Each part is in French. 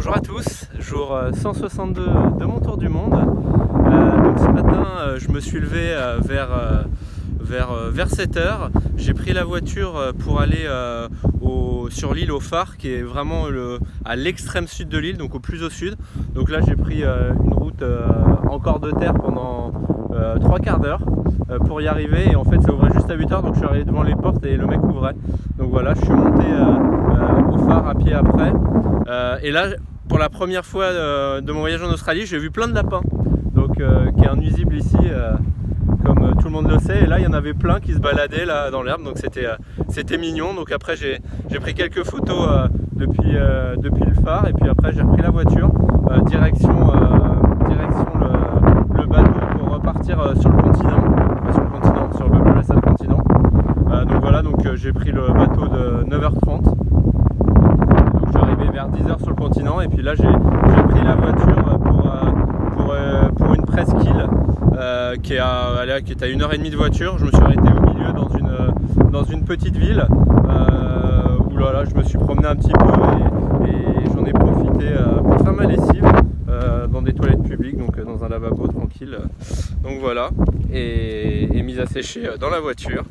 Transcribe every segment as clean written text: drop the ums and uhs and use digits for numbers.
Bonjour à tous, jour 162 de mon tour du monde. Donc ce matin je me suis levé vers 7 h. J'ai pris la voiture pour aller sur l'île au phare qui est vraiment à l'extrême sud de l'île, donc au plus au sud. Donc là j'ai pris une route encore de terre pendant 3 quarts d'heure pour y arriver, et en fait ça ouvrait juste à 8 h, donc je suis arrivé devant les portes et le mec ouvrait. Donc voilà, je suis monté au phare à pied après, et là pour la première fois de mon voyage en Australie, j'ai vu plein de lapins, donc qui est un nuisible ici, comme tout le monde le sait. Et là il y en avait plein qui se baladaient là dans l'herbe, donc c'était mignon. Donc après j'ai pris quelques photos depuis le phare, et puis après j'ai repris la voiture direction le bateau pour repartir sur le continent, sur le Ballast continent. Donc voilà, j'ai pris le bateau de 9 h 30. Donc je suis arrivé vers 10 h sur le continent, et puis là j'ai pris la voiture pour une presqu'île qui est à 1 h 30 de voiture. Je me suis arrêté au milieu dans une petite ville où là, je me suis promené un petit peu, et j'en ai profité pour faire ma lessive dans des toilettes publiques, donc dans un lavabo tranquille. Donc voilà, et mise à sécher dans la voiture.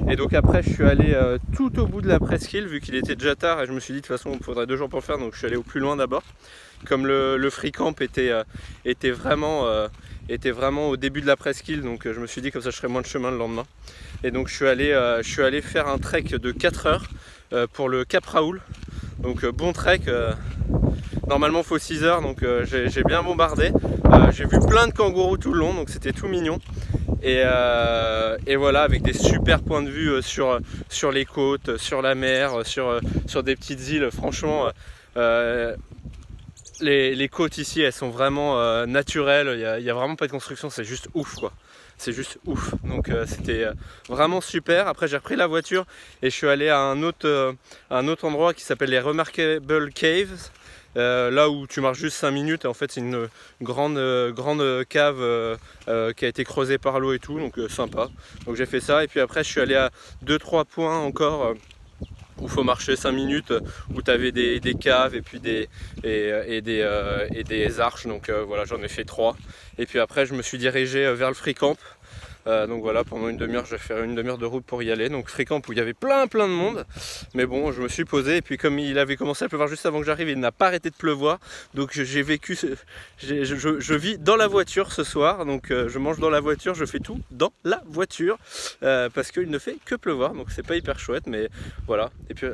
Et donc après je suis allé tout au bout de la presqu'île, vu qu'il était déjà tard, et je me suis dit de toute façon il faudrait 2 jours pour le faire, donc je suis allé au plus loin d'abord. Comme le free camp était vraiment au début de la presqu'île, donc je me suis dit comme ça je ferais moins de chemin le lendemain. Et donc je suis allé faire un trek de 4 heures pour le Cap Raoul. Donc bon trek, normalement il faut 6 heures, donc j'ai bien bombardé. J'ai vu plein de kangourous tout le long, donc c'était tout mignon. Et voilà, avec des super points de vue sur les côtes, sur la mer, sur des petites îles. Franchement, les côtes ici elles sont vraiment naturelles, il y a vraiment pas de construction, c'est juste ouf quoi. C'est juste ouf, donc c'était vraiment super. Après j'ai repris la voiture et je suis allé à un autre endroit qui s'appelle les Remarkable Caves, là où tu marches juste 5 minutes, et en fait c'est une grande cave qui a été creusée par l'eau et tout, donc sympa. Donc j'ai fait ça, et puis après je suis allé à 2-3 points encore où il faut marcher 5 minutes, où tu avais des caves et puis des arches. Donc voilà, j'en ai fait 3. Et puis après je me suis dirigé vers le free camp. Donc voilà, pendant une demi-heure, je vais faire une demi-heure de route pour y aller. Donc free camp où il y avait plein de monde. Mais bon, je me suis posé, et puis comme il avait commencé à pleuvoir juste avant que j'arrive, il n'a pas arrêté de pleuvoir. Donc j'ai vécu, je vis dans la voiture ce soir. Donc je mange dans la voiture, je fais tout dans la voiture, parce qu'il ne fait que pleuvoir. Donc c'est pas hyper chouette, mais voilà. Et puis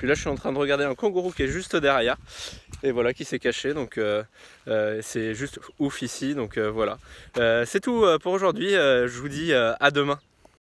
là je suis en train de regarder un kangourou qui est juste derrière, et voilà, qui s'est caché. Donc c'est juste ouf ici. Donc voilà, c'est tout pour aujourd'hui. Je vous dis à demain.